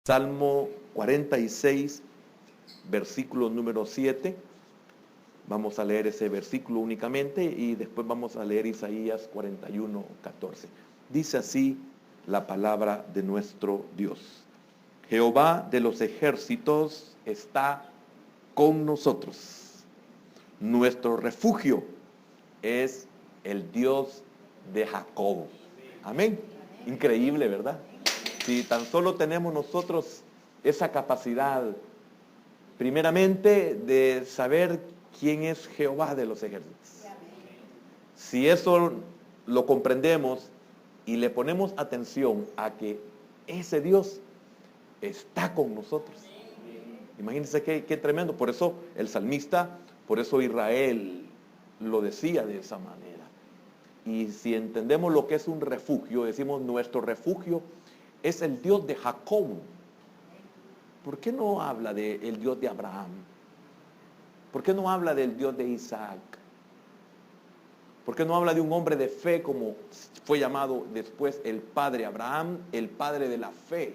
Salmo 46, versículo número 7. Vamos a leer ese versículo únicamente y después vamos a leer Isaías 41, 14. Dice así la palabra de nuestro Dios. Jehová de los ejércitos está con nosotros. Nuestro refugio es el Dios de Jacob. Amén. Increíble, ¿verdad? Si tan solo tenemos nosotros esa capacidad, primeramente, de saber quién es Jehová de los ejércitos. Si eso lo comprendemos y le ponemos atención a que ese Dios está con nosotros. Imagínense qué tremendo. Por eso el salmista, por eso Israel lo decía de esa manera. Y si entendemos lo que es un refugio, decimos nuestro refugio es el Dios de Jacob. ¿Por qué no habla del Dios de Abraham? ¿Por qué no habla del Dios de Isaac? ¿Por qué no habla de un hombre de fe como fue llamado después el padre Abraham, el padre de la fe?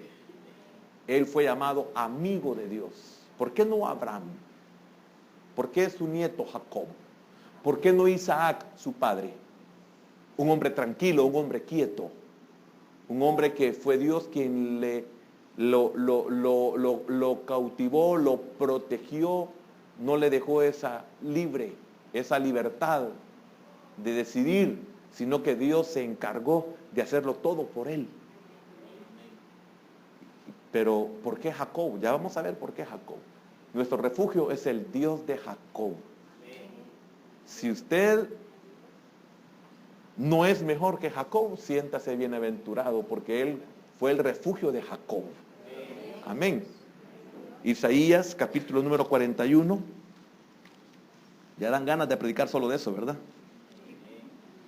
Él fue llamado amigo de Dios. ¿Por qué no Abraham? ¿Por qué su nieto Jacob? ¿Por qué no Isaac, su padre? Un hombre tranquilo, un hombre quieto. Un hombre que fue Dios quien lo cautivó, lo protegió, no le dejó esa libertad de decidir, sino que Dios se encargó de hacerlo todo por él. Pero ¿por qué Jacob? Ya vamos a ver por qué Jacob. Nuestro refugio es el Dios de Jacob. Si usted no es mejor que Jacob, siéntase bienaventurado, porque él fue el refugio de Jacob. Amén. Isaías, capítulo número 41. Ya dan ganas de predicar solo de eso, ¿verdad?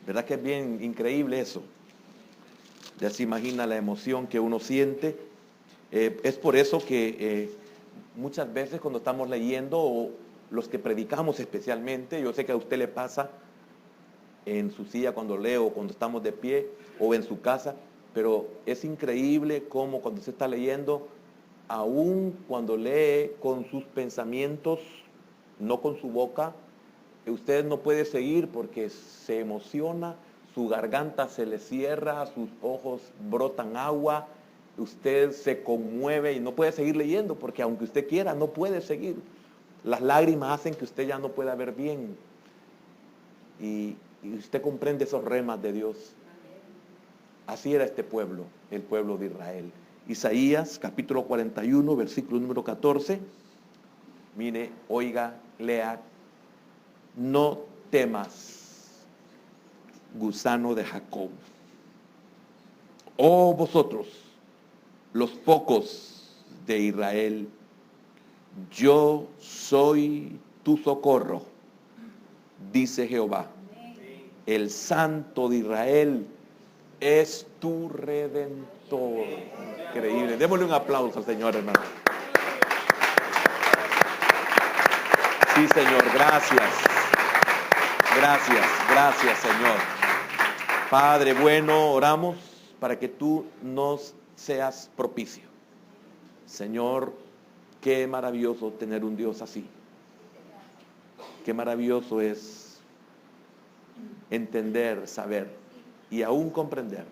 ¿Verdad que es bien increíble eso? Ya se imagina la emoción que uno siente. Es por eso que muchas veces cuando estamos leyendo, o los que predicamos especialmente, yo sé que a usted le pasa en su silla cuando leo, cuando estamos de pie, o en su casa, pero es increíble cómo cuando se está leyendo, aún cuando lee con sus pensamientos, no con su boca, usted no puede seguir porque se emociona, su garganta se le cierra, sus ojos brotan agua, usted se conmueve y no puede seguir leyendo porque aunque usted quiera, no puede seguir. Las lágrimas hacen que usted ya no pueda ver bien. Y usted comprende esos remas de Dios. Así era este pueblo, el pueblo de Israel. Isaías, capítulo 41, versículo número 14. Mire, oiga, lea. No temas, gusano de Jacob. Oh vosotros, los pocos de Israel, yo soy tu socorro, dice Jehová. El Santo de Israel es tu Redentor. Increíble. Démosle un aplauso al Señor, hermano. Sí, Señor, gracias. Gracias, Señor. Padre bueno, oramos para que tú nos seas propicio. Señor, qué maravilloso tener un Dios así. Qué maravilloso es entender, saber y aún comprender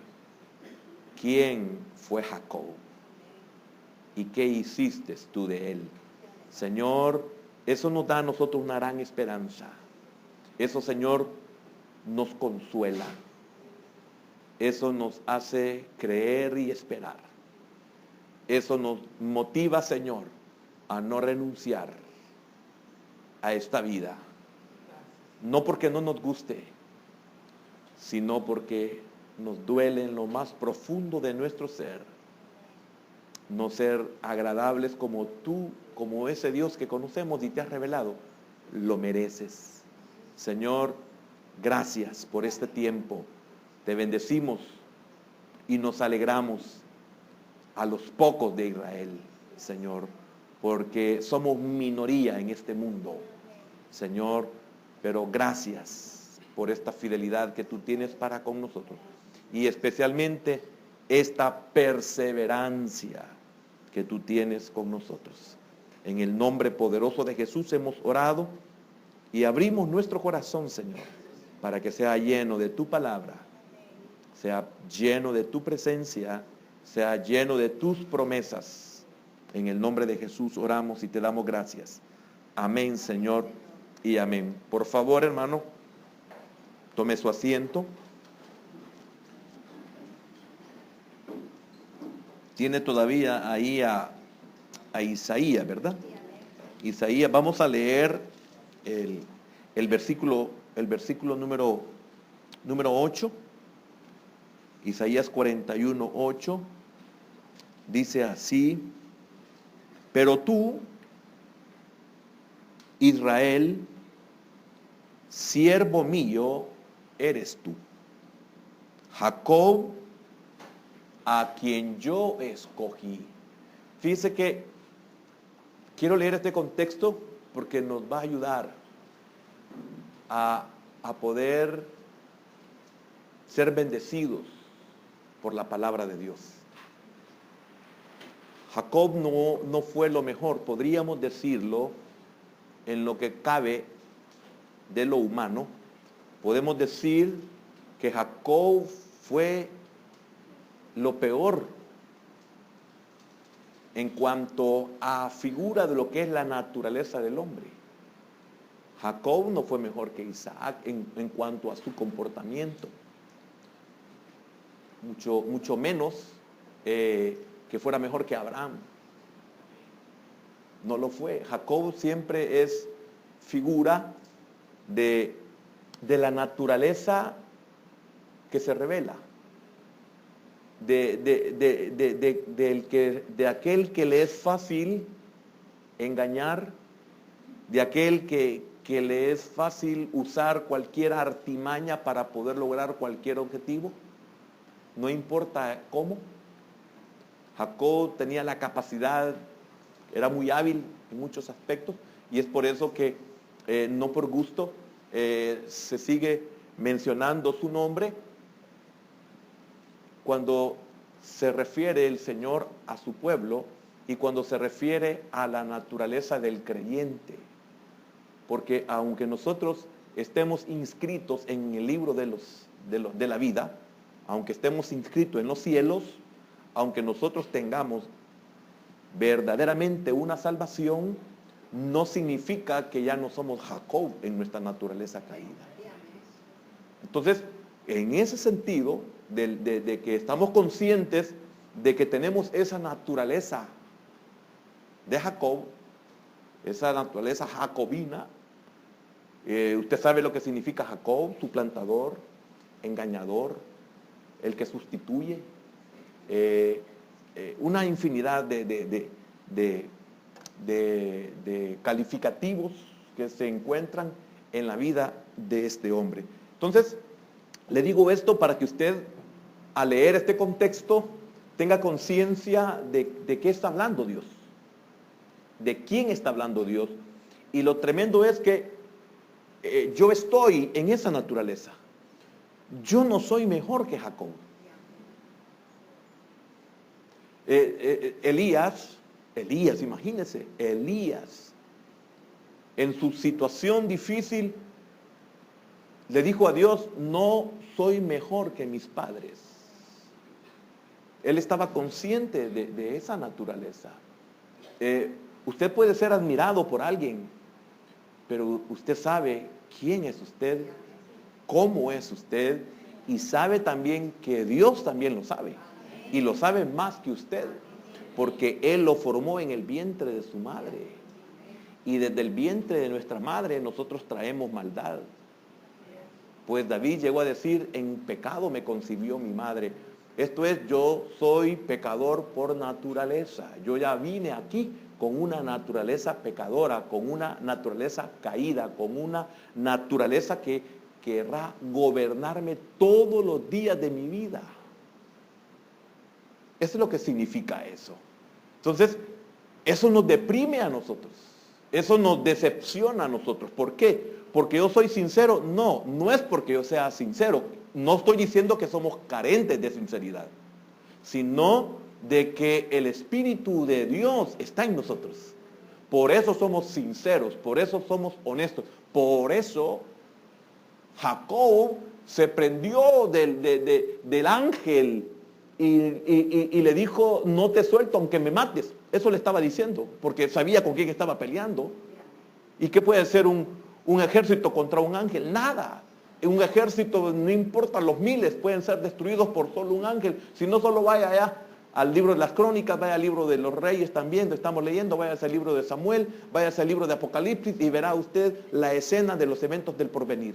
quién fue Jacob y qué hiciste tú de él. Señor, eso nos da a nosotros una gran esperanza. Eso, Señor, nos consuela. Eso nos hace creer y esperar. Eso nos motiva, Señor, a no renunciar a esta vida. No porque no nos guste, sino porque nos duele en lo más profundo de nuestro ser no ser agradables como tú, como ese Dios que conocemos y te has revelado, lo mereces. Señor, gracias por este tiempo. Te bendecimos y nos alegramos a los pocos de Israel, Señor, porque somos minoría en este mundo, Señor, pero gracias por esta fidelidad que tú tienes para con nosotros y especialmente esta perseverancia que tú tienes con nosotros. En el nombre poderoso de Jesús hemos orado y abrimos nuestro corazón, Señor, para que sea lleno de tu palabra, sea lleno de tu presencia, sea lleno de tus promesas. En el nombre de Jesús oramos y te damos gracias. Amén, Señor, y amén. Por favor, hermano, tome su asiento. Tiene todavía ahí a Isaías, ¿verdad? Isaías, vamos a leer el versículo número 8. Isaías 41:8. Dice así: pero tú, Israel, siervo mío eres tú, Jacob, a quien yo escogí. Fíjese que quiero leer este contexto porque nos va a ayudar a poder ser bendecidos por la palabra de Dios. Jacob no fue lo mejor, podríamos decirlo, en lo que cabe de lo humano. Podemos decir que Jacob fue lo peor en cuanto a figura de lo que es la naturaleza del hombre. Jacob no fue mejor que Isaac en cuanto a su comportamiento, mucho menos que fuera mejor que Abraham. No lo fue. Jacob siempre es figura de la naturaleza que se revela, de aquel que le es fácil engañar, de aquel que le es fácil usar cualquier artimaña para poder lograr cualquier objetivo, no importa cómo. Jacob tenía la capacidad, era muy hábil en muchos aspectos, y es por eso que no por gusto se sigue mencionando su nombre cuando se refiere el Señor a su pueblo y cuando se refiere a la naturaleza del creyente. Porque aunque nosotros estemos inscritos en el libro de la vida, aunque estemos inscritos en los cielos, aunque nosotros tengamos verdaderamente una salvación, no significa que ya no somos Jacob en nuestra naturaleza caída. Entonces, en ese sentido, de que estamos conscientes de que tenemos esa naturaleza de Jacob, esa naturaleza jacobina. Usted sabe lo que significa Jacob: suplantador, engañador, el que sustituye, una infinidad de calificativos que se encuentran en la vida de este hombre. Entonces, le digo esto para que usted, al leer este contexto, tenga conciencia de qué está hablando Dios, de quién está hablando Dios. Y lo tremendo es que yo estoy en esa naturaleza. Yo no soy mejor que Jacob. Elías, imagínense, Elías, en su situación difícil, le dijo a Dios: no soy mejor que mis padres. Él estaba consciente de esa naturaleza. Usted puede ser admirado por alguien, pero usted sabe quién es usted, cómo es usted, y sabe también que Dios también lo sabe, y lo sabe más que usted, porque Él lo formó en el vientre de su madre, y desde el vientre de nuestra madre nosotros traemos maldad. Pues David llegó a decir: en pecado me concibió mi madre. Esto es, yo soy pecador por naturaleza. Yo ya vine aquí con una naturaleza pecadora, con una naturaleza caída, con una naturaleza que querrá gobernarme todos los días de mi vida. Eso es lo que significa eso. Entonces, eso nos deprime a nosotros. Eso nos decepciona a nosotros. ¿Por qué? ¿Porque yo soy sincero? No, no es porque yo sea sincero. No estoy diciendo que somos carentes de sinceridad, sino de que el Espíritu de Dios está en nosotros. Por eso somos sinceros, por eso somos honestos, por eso Jacob se prendió del ángel y le dijo, no te suelto aunque me mates. Eso le estaba diciendo, porque sabía con quién estaba peleando. ¿Y qué puede ser un ejército contra un ángel? Nada. Un ejército, no importa los miles, pueden ser destruidos por solo un ángel. Si no, solo vaya allá al libro de las crónicas, vaya al libro de los reyes también, lo estamos leyendo, vaya al libro de Samuel, vaya al libro de Apocalipsis y verá usted la escena de los eventos del porvenir.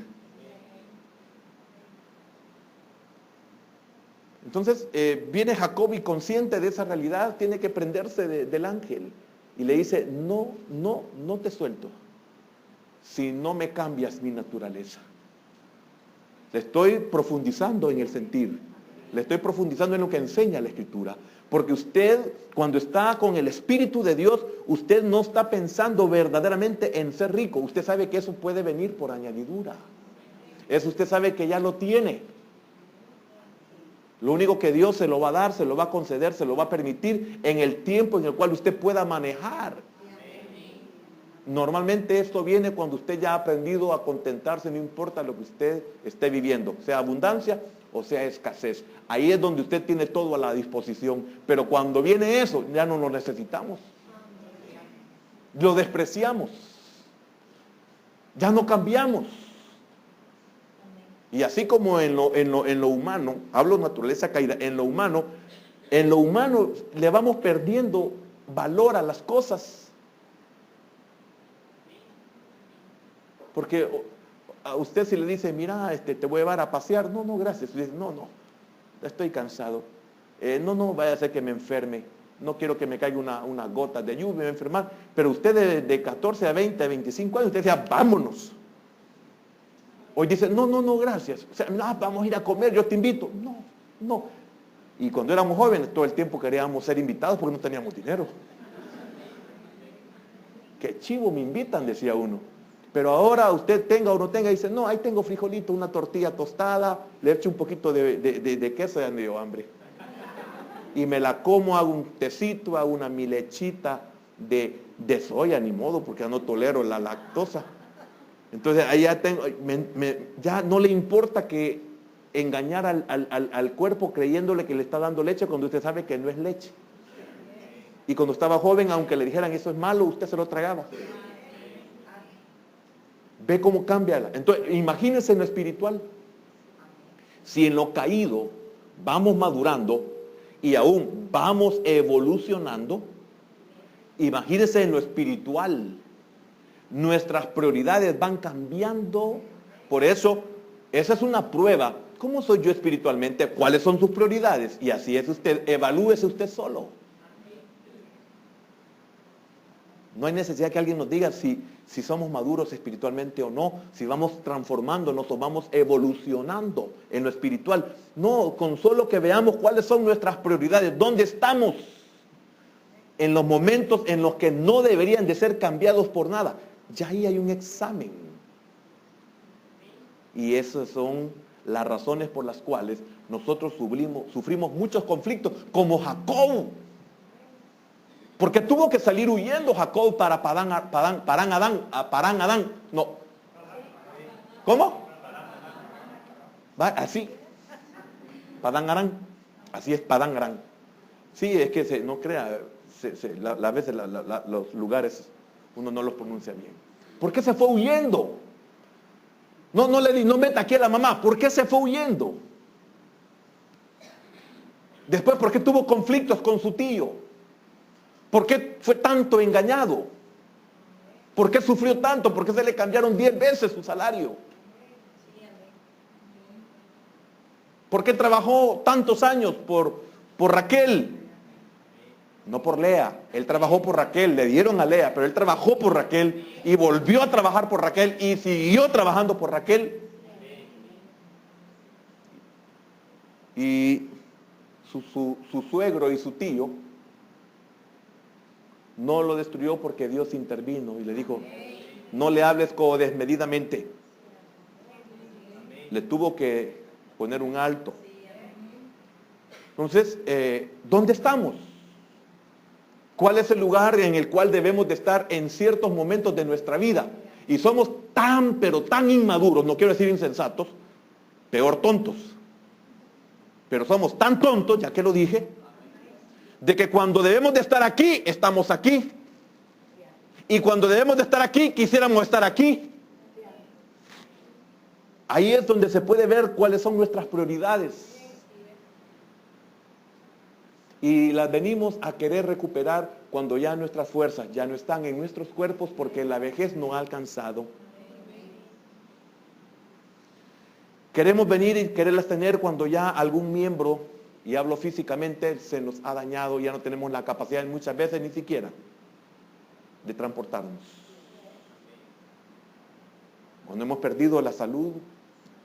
Entonces viene Jacob y consciente de esa realidad tiene que prenderse del ángel y le dice, no te suelto si no me cambias mi naturaleza. Le estoy profundizando en el sentir, le estoy profundizando en lo que enseña la Escritura, porque usted cuando está con el Espíritu de Dios, usted no está pensando verdaderamente en ser rico, usted sabe que eso puede venir por añadidura, eso usted sabe que ya lo tiene. Lo único que Dios se lo va a dar, se lo va a conceder, se lo va a permitir en el tiempo en el cual usted pueda manejar. Normalmente esto viene cuando usted ya ha aprendido a contentarse, no importa lo que usted esté viviendo, sea abundancia o sea escasez. Ahí es donde usted tiene todo a la disposición. Pero cuando viene eso, ya no lo necesitamos. Lo despreciamos. Ya no cambiamos. Y así como en lo humano, hablo de naturaleza caída, en lo humano le vamos perdiendo valor a las cosas. Porque a usted si le dice, mira, te voy a llevar a pasear, no, gracias. Dice, no, estoy cansado. No, vaya a ser que me enferme. No quiero que me caiga una gota de lluvia, me voy a enfermar. Pero usted de 14 a 20, a 25 años, usted decía, vámonos. Hoy dice, no, gracias. O sea, vamos a ir a comer, yo te invito. No. Y cuando éramos jóvenes, todo el tiempo queríamos ser invitados porque no teníamos dinero. Qué chivo me invitan, decía uno. Pero ahora usted tenga o no tenga, dice, no, ahí tengo frijolito, una tortilla tostada, le echo un poquito de queso, ya me dio hambre. Y me la como, hago un tecito, hago una milechita de soya, ni modo, porque ya no tolero la lactosa. Entonces ahí ya tengo, ya no le importa que engañar al cuerpo creyéndole que le está dando leche cuando usted sabe que no es leche. Y cuando estaba joven, aunque le dijeran eso es malo, usted se lo tragaba. Ve cómo cambia. Entonces, imagínense en lo espiritual. Si en lo caído vamos madurando y aún vamos evolucionando, imagínense en lo espiritual. Nuestras prioridades van cambiando. Por eso, esa es una prueba. ¿Cómo soy yo espiritualmente? ¿Cuáles son sus prioridades? Y así es usted. Evalúese usted solo. No hay necesidad que alguien nos diga si somos maduros espiritualmente o no, si vamos transformándonos o vamos evolucionando en lo espiritual. No, con solo que veamos cuáles son nuestras prioridades, dónde estamos en los momentos en los que no deberían de ser cambiados por nada. Ya ahí hay un examen. Y esas son las razones por las cuales nosotros sufrimos muchos conflictos, como Jacob. Porque tuvo que salir huyendo Jacob para Parán Adán. No. ¿Cómo? ¿Va? Así. Padán Arán. Así es, Padán Arán. Sí, es que no crea, a veces los lugares uno no los pronuncia bien. ¿Por qué se fue huyendo? No meta aquí a la mamá. ¿Por qué se fue huyendo? Después, ¿por qué tuvo conflictos con su tío? ¿Por qué fue tanto engañado? ¿Por qué sufrió tanto? ¿Por qué se le cambiaron 10 veces su salario? ¿Por qué trabajó tantos años por Raquel? No por Lea. Él trabajó por Raquel, le dieron a Lea, pero él trabajó por Raquel y volvió a trabajar por Raquel y siguió trabajando por Raquel. Y su suegro y su tío no lo destruyó porque Dios intervino y le dijo, no le hables como desmedidamente. Le tuvo que poner un alto. Entonces, ¿dónde estamos? ¿Cuál es el lugar en el cual debemos de estar en ciertos momentos de nuestra vida? Y somos tan, pero tan inmaduros, no quiero decir insensatos, peor tontos. Pero somos tan tontos, ya que lo dije, de que cuando debemos de estar aquí, estamos aquí. Y cuando debemos de estar aquí, quisiéramos estar aquí. Ahí es donde se puede ver cuáles son nuestras prioridades. Y las venimos a querer recuperar cuando ya nuestras fuerzas ya no están en nuestros cuerpos porque la vejez no ha alcanzado. Queremos venir y quererlas tener cuando ya algún miembro, y hablo físicamente, se nos ha dañado, ya no tenemos la capacidad muchas veces ni siquiera de transportarnos. Cuando hemos perdido la salud,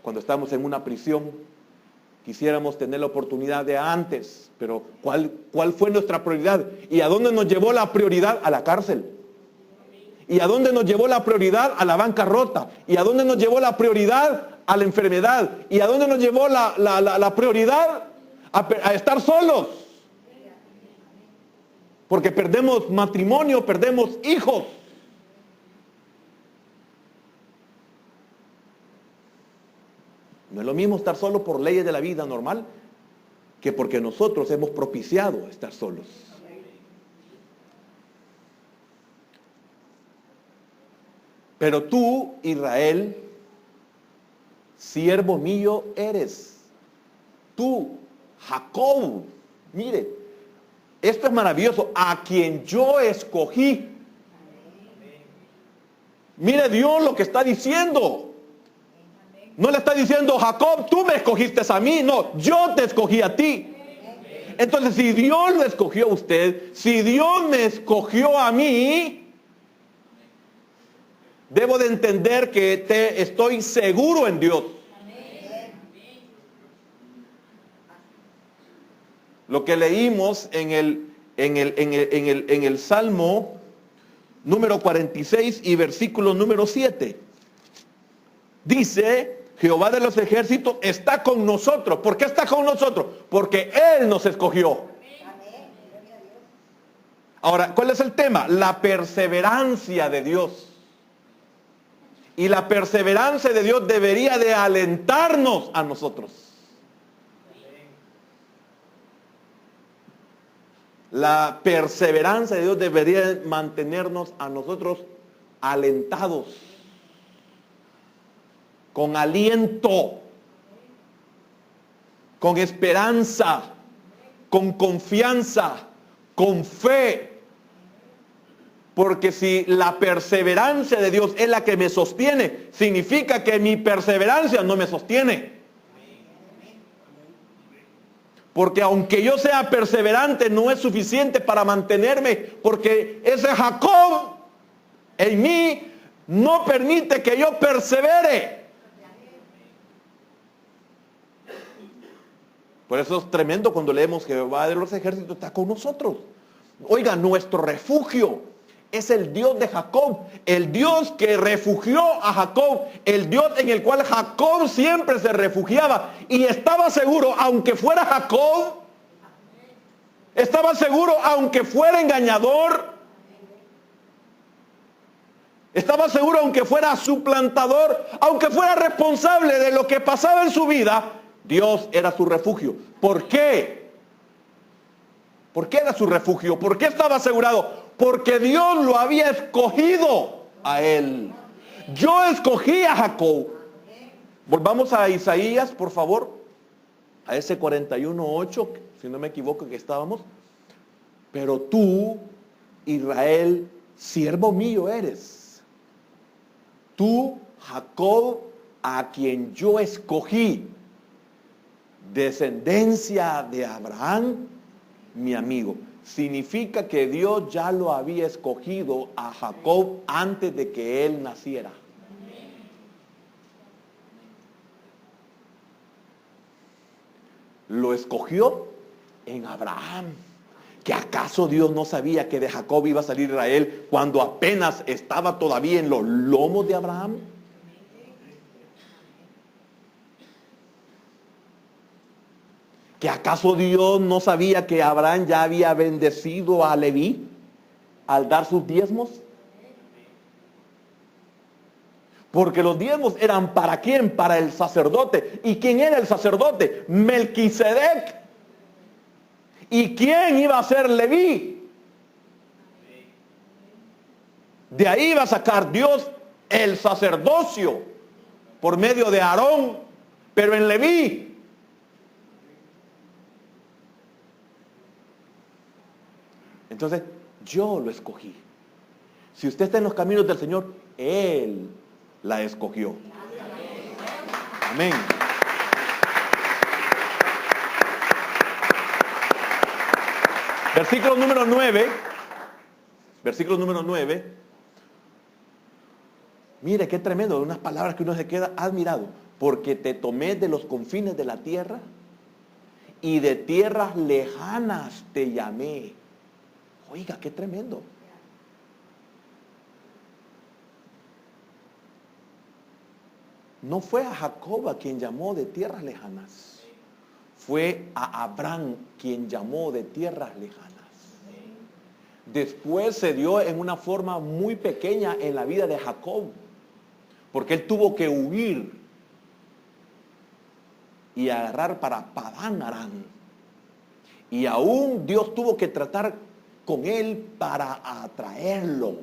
cuando estamos en una prisión, quisiéramos tener la oportunidad de antes, pero ¿cuál fue nuestra prioridad? ¿Y a dónde nos llevó la prioridad? A la cárcel. ¿Y a dónde nos llevó la prioridad? A la bancarrota. ¿Y a dónde nos llevó la prioridad? A la enfermedad. ¿Y a dónde nos llevó la prioridad? A estar solos. Porque perdemos matrimonio, perdemos hijos. No es lo mismo estar solo por leyes de la vida normal que porque nosotros hemos propiciado estar solos. Pero tú, Israel, siervo mío eres. Tú, Jacob, mire, esto es maravilloso, a quien yo escogí. Mire Dios lo que está diciendo. No le está diciendo, Jacob, tú me escogiste a mí. No, yo te escogí a ti. Entonces, si Dios lo escogió a usted, si Dios me escogió a mí, debo de entender que estoy seguro en Dios. Lo que leímos en el Salmo número 46 y versículo número 7. Dice, Jehová de los ejércitos está con nosotros. ¿Por qué está con nosotros? Porque Él nos escogió. Ahora, ¿cuál es el tema? La perseverancia de Dios. Y la perseverancia de Dios debería de alentarnos a nosotros. La perseverancia de Dios debería mantenernos a nosotros alentados, con aliento, con esperanza, con confianza, con fe. Porque si la perseverancia de Dios es la que me sostiene, significa que mi perseverancia no me sostiene. Porque aunque yo sea perseverante, no es suficiente para mantenerme, porque ese Jacob en mí no permite que yo persevere. Por eso es tremendo cuando leemos que Jehová de los ejércitos está con nosotros. Oiga, nuestro refugio es el Dios de Jacob, el Dios que refugió a Jacob, el Dios en el cual Jacob siempre se refugiaba y estaba seguro, aunque fuera Jacob, estaba seguro, aunque fuera engañador, estaba seguro, aunque fuera suplantador, aunque fuera responsable de lo que pasaba en su vida, Dios era su refugio. ¿Por qué? ¿Por qué era su refugio? ¿Por qué estaba asegurado? Porque Dios lo había escogido a él. Yo escogí a Jacob. Volvamos a Isaías, por favor. A ese 41:8, si no me equivoco que estábamos. Pero tú, Israel, siervo mío eres. Tú, Jacob, a quien yo escogí. Descendencia de Abraham, mi amigo. Significa que Dios ya lo había escogido a Jacob antes de que él naciera. Lo escogió en Abraham. ¿Que acaso Dios no sabía que de Jacob iba a salir Israel cuando apenas estaba todavía en los lomos de Abraham? ¿Que acaso Dios no sabía que Abraham ya había bendecido a Leví al dar sus diezmos? Porque los diezmos eran ¿para quién? Para el sacerdote. ¿Y quién era el sacerdote? Melquisedec. ¿Y quién iba a ser Leví? De ahí iba a sacar Dios el sacerdocio por medio de Aarón, pero en Leví. Entonces, yo lo escogí. Si usted está en los caminos del Señor, Él la escogió. Amén. Versículo número 9. Versículo número 9. Mire qué tremendo, unas palabras que uno se queda admirado. Porque te tomé de los confines de la tierra y de tierras lejanas te llamé. Oiga, qué tremendo. No fue a Jacob a quien llamó de tierras lejanas. Fue a Abraham quien llamó de tierras lejanas. Después se dio en una forma muy pequeña en la vida de Jacob. Porque él tuvo que huir y agarrar para Padán Aram. Y aún Dios tuvo que tratar con él para atraerlo,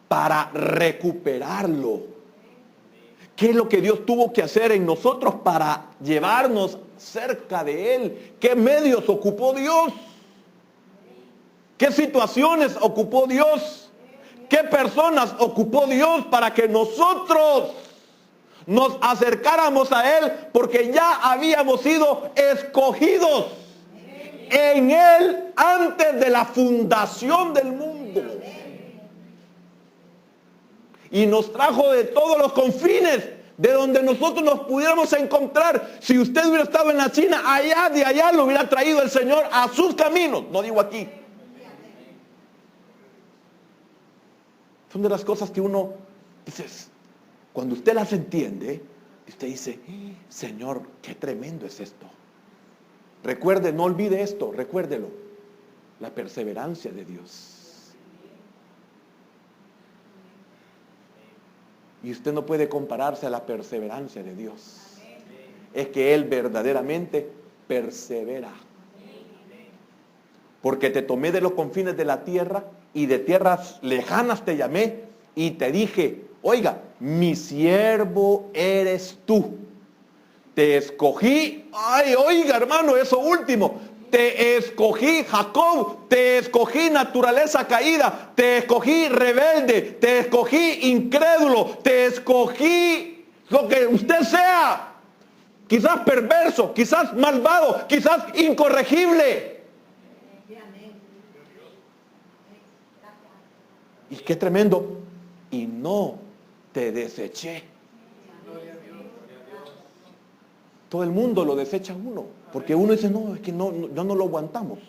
para recuperarlo. ¿Qué es lo que Dios tuvo que hacer en nosotros para llevarnos cerca de Él? ¿Qué medios ocupó Dios? ¿Qué situaciones ocupó Dios? ¿Qué personas ocupó Dios para que nosotros nos acercáramos a Él? Porque ya habíamos sido escogidos en Él antes de la fundación del mundo. Y nos trajo de todos los confines de donde nosotros nos pudiéramos encontrar. Si usted hubiera estado en la China, allá de allá lo hubiera traído el Señor a sus caminos. No digo aquí. Son de las cosas que uno dice, cuando usted las entiende, usted dice, Señor, qué tremendo es esto. Recuerde, no olvide esto, recuérdelo. La perseverancia de Dios. Y usted no puede compararse a la perseverancia de Dios. Es que Él verdaderamente persevera. Porque te tomé de los confines de la tierra y de tierras lejanas te llamé y te dije, oiga, mi siervo eres tú. Te escogí, ay, oiga hermano, eso último. Te escogí Jacob, te escogí naturaleza caída, te escogí rebelde, te escogí incrédulo, te escogí lo que usted sea. Quizás perverso, quizás malvado, quizás incorregible. Y qué tremendo. Y no te deseché. Todo el mundo lo desecha a uno. Porque uno dice, no, es que no, ya no lo aguantamos.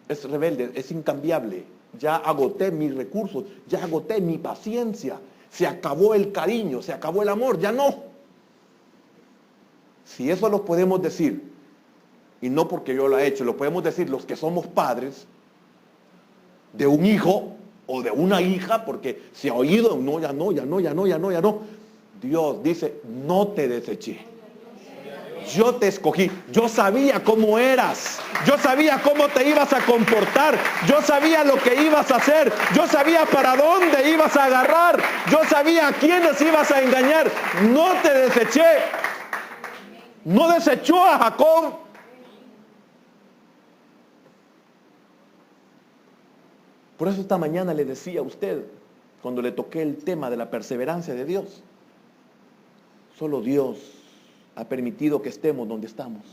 Es rebelde, es incambiable. Ya agoté mis recursos, ya agoté mi paciencia. Se acabó el cariño, se acabó el amor, ya no. Si eso lo podemos decir, y no porque yo lo he hecho, lo podemos decir los que somos padres de un hijo o de una hija, porque se ha oído, no, ya no, ya no, ya no, ya no, ya no. Dios dice, no te deseché. Yo te escogí, yo sabía cómo eras, yo sabía cómo te ibas a comportar, yo sabía lo que ibas a hacer, yo sabía para dónde ibas a agarrar, yo sabía a quiénes ibas a engañar. No te deseché. No desechó a Jacob. Por eso esta mañana le decía a usted, cuando le toqué el tema de la perseverancia de Dios, solo Dios ha permitido que estemos donde estamos.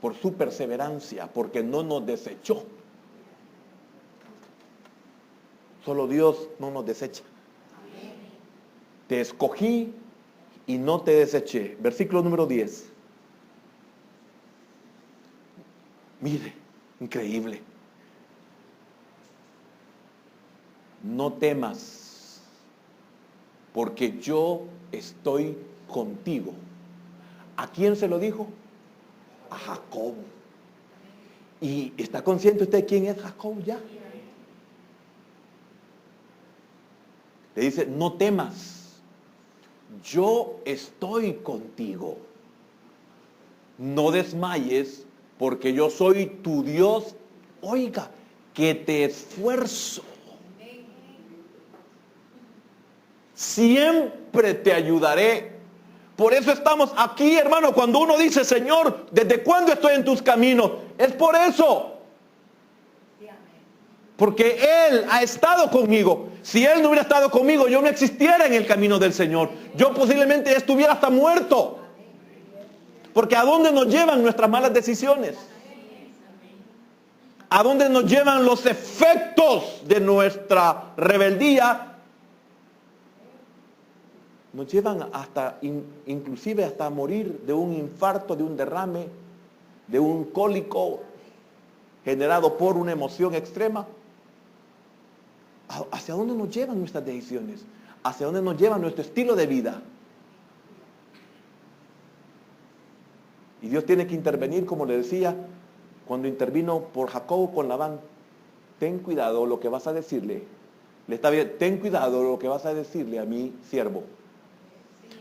Por su perseverancia, porque no nos desechó. Solo Dios no nos desecha. Te escogí y no te deseché. Versículo número 10. Mire, increíble. No temas, porque yo estoy contigo. ¿A quién se lo dijo? A Jacob. ¿Y está consciente usted quién es Jacob ya? Le dice, no temas, yo estoy contigo. No desmayes, porque yo soy tu Dios. Oiga, que te esfuerzo. Siempre te ayudaré. Por eso estamos aquí, hermano. Cuando uno dice, Señor, ¿desde cuándo estoy en tus caminos? Es por eso. Porque Él ha estado conmigo. Si Él no hubiera estado conmigo, yo no existiera en el camino del Señor. Yo posiblemente estuviera hasta muerto. Porque ¿a dónde nos llevan nuestras malas decisiones? ¿A dónde nos llevan los efectos de nuestra rebeldía? Nos llevan hasta, inclusive hasta morir de un infarto, de un derrame, de un cólico generado por una emoción extrema. ¿Hacia dónde nos llevan nuestras decisiones? ¿Hacia dónde nos lleva nuestro estilo de vida? Y Dios tiene que intervenir, como le decía, cuando intervino por Jacob con Labán. Ten cuidado lo que vas a decirle. Le está bien, ten cuidado lo que vas a decirle a mi siervo.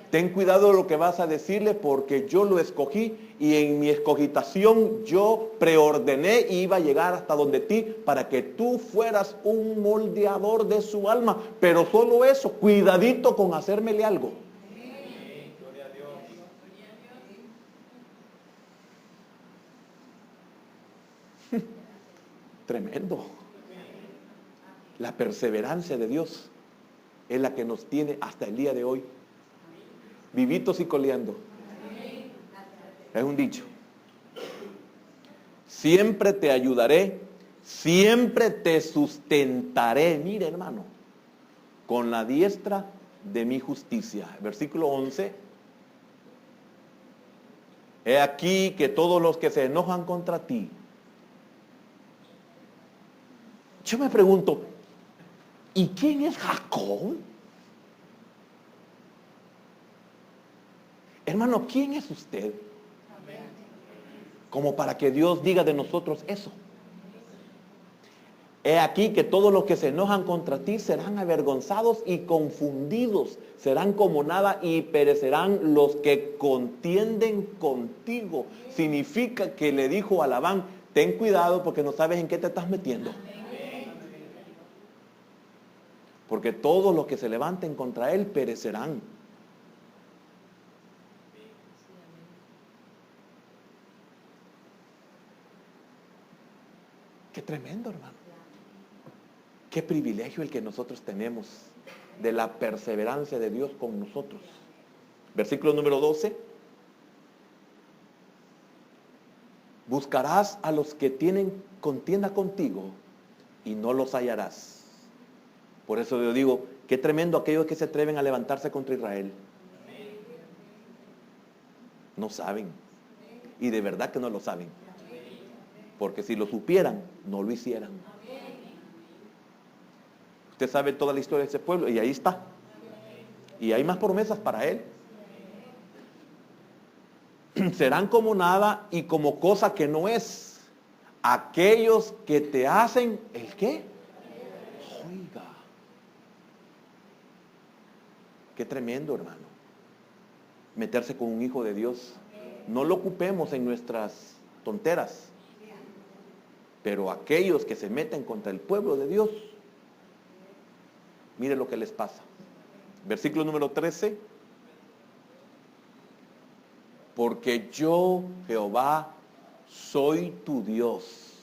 Ten cuidado lo que vas a decirle, porque yo lo escogí y en mi escogitación yo preordené y iba a llegar hasta donde ti para que tú fueras un moldeador de su alma. Pero solo eso, cuidadito con hacérmele algo. Tremendo. La perseverancia de Dios es la que nos tiene hasta el día de hoy, vivitos y coleando. Es un dicho. Siempre te ayudaré, siempre te sustentaré. Mire, hermano, con la diestra de mi justicia. Versículo 11. He aquí que todos los que se enojan contra ti. Yo me pregunto, ¿y quién es Jacob? Hermano, ¿quién es usted? Como para que Dios diga de nosotros eso. He aquí que todos los que se enojan contra ti serán avergonzados y confundidos. Serán como nada y perecerán los que contienden contigo. Significa que le dijo a Labán, ten cuidado porque no sabes en qué te estás metiendo. Porque todos los que se levanten contra él perecerán. Qué tremendo, hermano. Qué privilegio el que nosotros tenemos de la perseverancia de Dios con nosotros. Versículo número 12. Buscarás a los que tienen contienda contigo y no los hallarás. Por eso yo digo, qué tremendo aquellos que se atreven a levantarse contra Israel. No saben. Y de verdad que no lo saben. Porque si lo supieran, no lo hicieran. Usted sabe toda la historia de ese pueblo y ahí está. Y hay más promesas para él. Serán como nada y como cosa que no es. Aquellos que te hacen, ¿el qué? Oiga. Qué tremendo, hermano. Meterse con un hijo de Dios. No lo ocupemos en nuestras tonteras. Pero aquellos que se meten contra el pueblo de Dios, mire lo que les pasa. Versículo número 13. Porque yo, Jehová, soy tu Dios.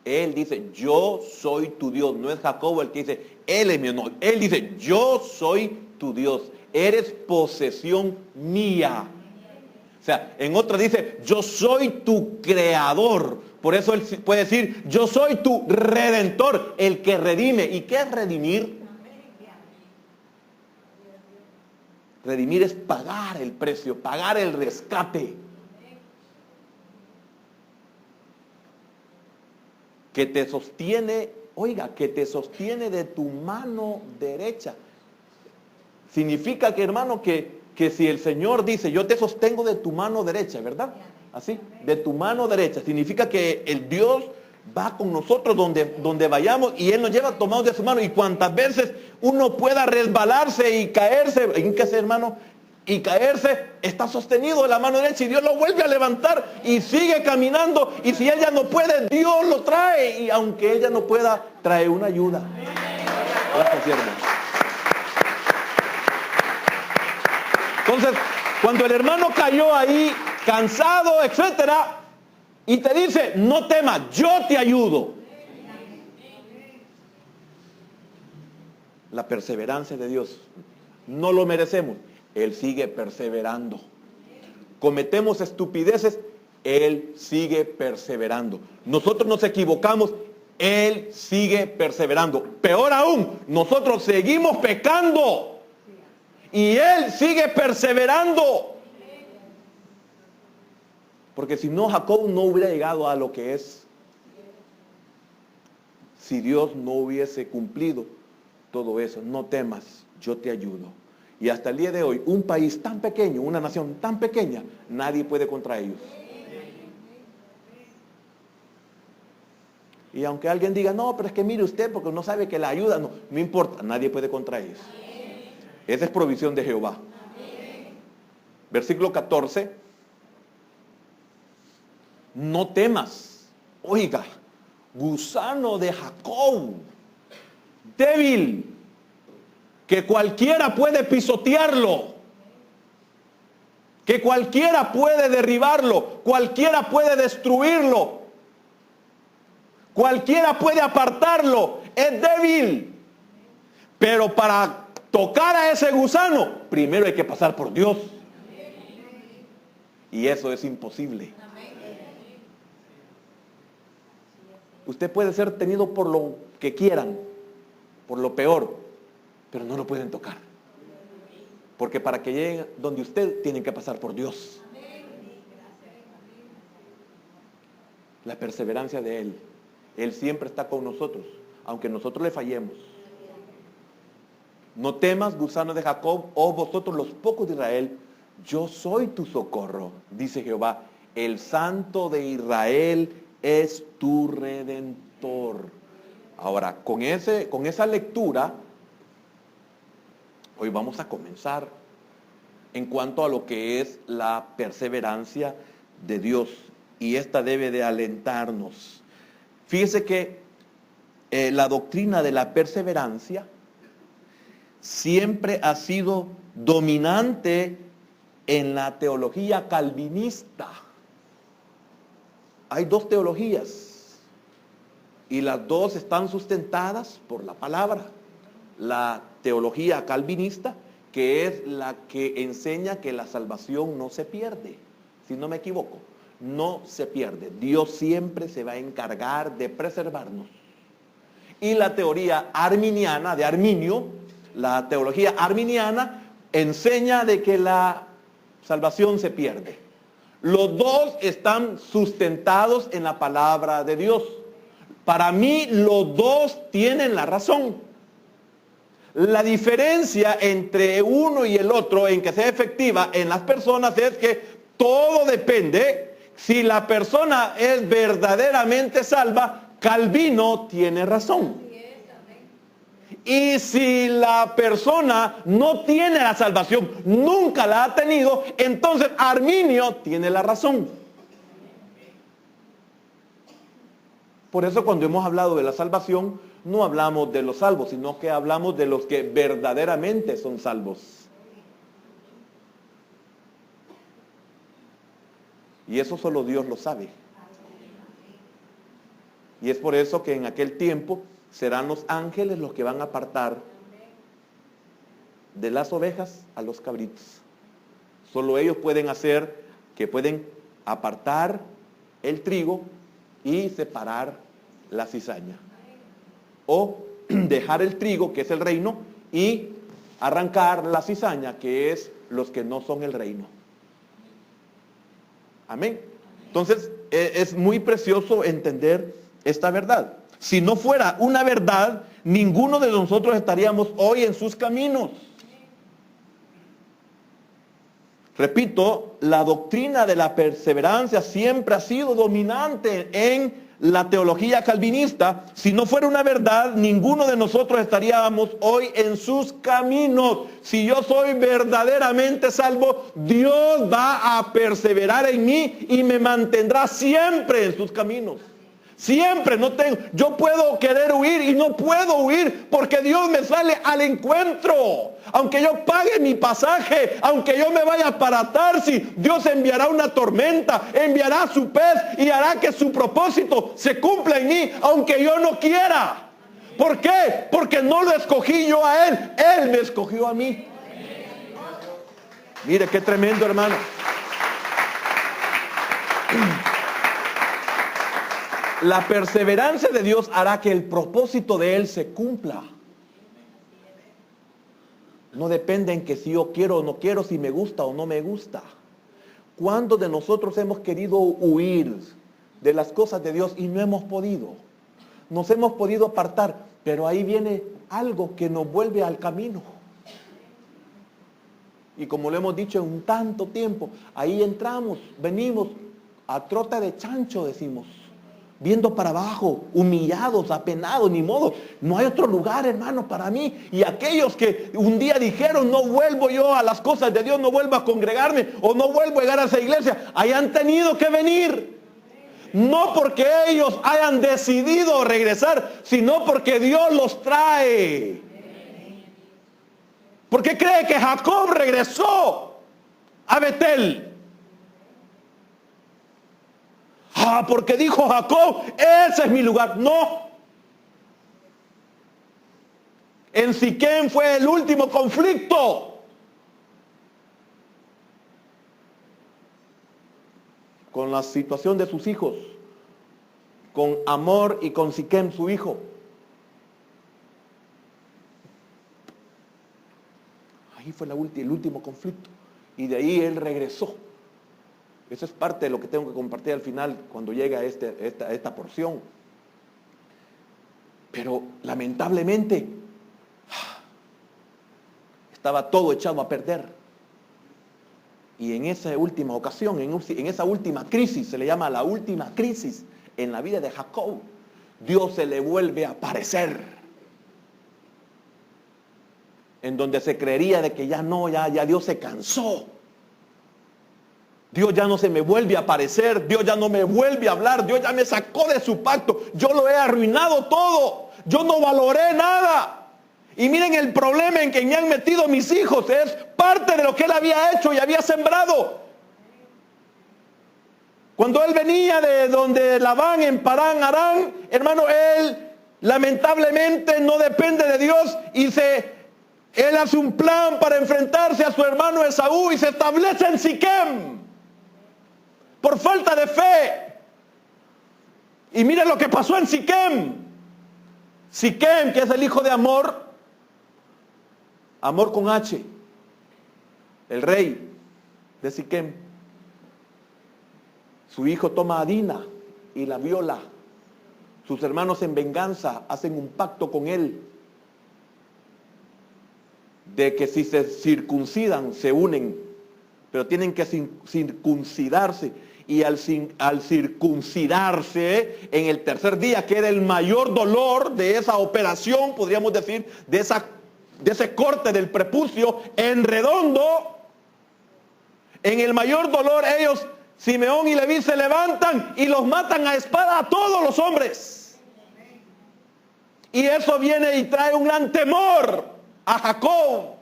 Él dice, yo soy tu Dios. No es Jacobo el que dice, él es mi honor. Él dice, yo soy tu Dios. Eres posesión mía. O sea, en otra dice, yo soy tu creador. Por eso él puede decir, yo soy tu redentor, el que redime. ¿Y qué es redimir? Redimir es pagar el precio, pagar el rescate. Que te sostiene, oiga, que te sostiene de tu mano derecha. Significa que, hermano, que si el Señor dice, yo te sostengo de tu mano derecha, ¿verdad? Así, de tu mano derecha. Significa que el Dios va con nosotros donde vayamos y Él nos lleva tomados de su mano. Y cuantas veces uno pueda resbalarse y caerse, ¿en qué sé, hermano? Y caerse, está sostenido de la mano derecha y Dios lo vuelve a levantar y sigue caminando. Y si Él ya no puede, Dios lo trae. Y aunque Él ya no pueda, trae una ayuda. Gracias, siervo. Entonces, cuando el hermano cayó ahí, cansado, etcétera, y te dice, no temas, yo te ayudo. La perseverancia de Dios, no lo merecemos. Él sigue perseverando. Cometemos estupideces, Él sigue perseverando. Nosotros nos equivocamos, Él sigue perseverando. Peor aún, nosotros seguimos pecando y Él sigue perseverando. Porque si no, Jacob no hubiera llegado a lo que es. Si Dios no hubiese cumplido todo eso. No temas, yo te ayudo. Y hasta el día de hoy, un país tan pequeño, una nación tan pequeña, nadie puede contra ellos. Y aunque alguien diga, no, pero es que mire usted, porque no sabe que la ayuda, no importa, nadie puede contra ellos. Esa es provisión de Jehová. Versículo 14. No temas, oiga, gusano de Jacob, débil, que cualquiera puede pisotearlo, que cualquiera puede derribarlo, cualquiera puede destruirlo, cualquiera puede apartarlo, es débil. Pero para tocar a ese gusano, primero hay que pasar por Dios. Y eso es imposible. Usted puede ser tenido por lo que quieran, por lo peor, pero no lo pueden tocar. Porque para que lleguen donde usted, tienen que pasar por Dios. La perseverancia de Él. Él siempre está con nosotros, aunque nosotros le fallemos. No temas, gusano de Jacob, oh vosotros los pocos de Israel, yo soy tu socorro, dice Jehová, el Santo de Israel es tu Redentor. Ahora, con esa lectura, hoy vamos a comenzar en cuanto a lo que es la perseverancia de Dios. Y esta debe de alentarnos. Fíjese que la doctrina de la perseverancia siempre ha sido dominante en la teología calvinista. Hay dos teologías y las dos están sustentadas por la palabra. La teología calvinista, que es la que enseña que la salvación no se pierde, si no me equivoco, no se pierde. Dios siempre se va a encargar de preservarnos. Y la teoría arminiana, de Arminio, la teología arminiana enseña de que la salvación se pierde. Los dos están sustentados en la palabra de Dios. Para mí, los dos tienen la razón. La diferencia entre uno y el otro en que sea efectiva en las personas es que todo depende. Si la persona es verdaderamente salva, Calvino tiene razón. Y si la persona no tiene la salvación, nunca la ha tenido, entonces Arminio tiene la razón. Por eso cuando hemos hablado de la salvación, no hablamos de los salvos, sino que hablamos de los que verdaderamente son salvos. Y eso solo Dios lo sabe. Y es por eso que en aquel tiempo serán los ángeles los que van a apartar de las ovejas a los cabritos. Solo ellos pueden hacer, que pueden apartar el trigo y separar la cizaña. O dejar el trigo, que es el reino, y arrancar la cizaña, que es los que no son el reino. Amén. Entonces, es muy precioso entender esta verdad. Si no fuera una verdad, ninguno de nosotros estaríamos hoy en sus caminos. Repito, la doctrina de la perseverancia siempre ha sido dominante en la teología calvinista. Si no fuera una verdad, ninguno de nosotros estaríamos hoy en sus caminos. Si yo soy verdaderamente salvo, Dios va a perseverar en mí y me mantendrá siempre en sus caminos. Siempre. Yo puedo querer huir y no puedo huir porque Dios me sale al encuentro. Aunque yo pague mi pasaje, aunque yo me vaya para Tarsis, Dios enviará una tormenta, enviará su pez y hará que su propósito se cumpla en mí, aunque yo no quiera. ¿Por qué? Porque no lo escogí yo a Él, Él me escogió a mí. Mire qué tremendo, hermano. La perseverancia de Dios hará que el propósito de Él se cumpla. No depende en que si yo quiero o no quiero, si me gusta o no me gusta. ¿Cuántos de nosotros hemos querido huir de las cosas de Dios y no hemos podido? Nos hemos podido apartar, pero ahí viene algo que nos vuelve al camino. Y como lo hemos dicho en un tanto tiempo, ahí entramos, venimos a trota de chancho, decimos. Viendo para abajo, humillados, apenados, ni modo. No hay otro lugar, hermano, para mí. Y aquellos que un día dijeron, no vuelvo yo a las cosas de Dios, no vuelvo a congregarme, o no vuelvo a llegar a esa iglesia, hayan tenido que venir. No porque ellos hayan decidido regresar, sino porque Dios los trae. ¿Por qué cree que Jacob regresó a Betel? Porque dijo Jacob, ese es mi lugar. No. En Siquem fue el último conflicto. Con la situación de sus hijos. Con Hamor y con Siquem, su hijo. Ahí fue el último conflicto. Y de ahí él regresó. Eso es parte de lo que tengo que compartir al final cuando llegue a esta porción. Pero lamentablemente estaba todo echado a perder. Y en esa última ocasión, en esa última crisis, se le llama la última crisis en la vida de Jacob, Dios se le vuelve a aparecer. En donde se creería de que ya Dios se cansó. Dios ya no se me vuelve a aparecer, Dios ya no me vuelve a hablar, Dios ya me sacó de su pacto, yo lo he arruinado todo, yo no valoré nada. Y miren el problema en que me han metido mis hijos, es parte de lo que él había hecho y había sembrado. Cuando él venía de donde Labán en Parán, Harán, hermano, él lamentablemente no depende de Dios y él hace un plan para enfrentarse a su hermano Esaú y se establece en Siquem. Por falta de fe. Y miren lo que pasó en Siquem. Siquem, que es el hijo de Hamor. Hamor con H. El rey de Siquem. Su hijo toma a Dina y la viola. Sus hermanos en venganza hacen un pacto con él. De que si se circuncidan, se unen. Pero tienen que circuncidarse. Y al circuncidarse en el tercer día, que era el mayor dolor de esa operación, podríamos decir, de ese corte del prepucio en redondo, en el mayor dolor ellos, Simeón y Leví, se levantan y los matan a espada a todos los hombres. Y eso viene y trae un gran temor a Jacob.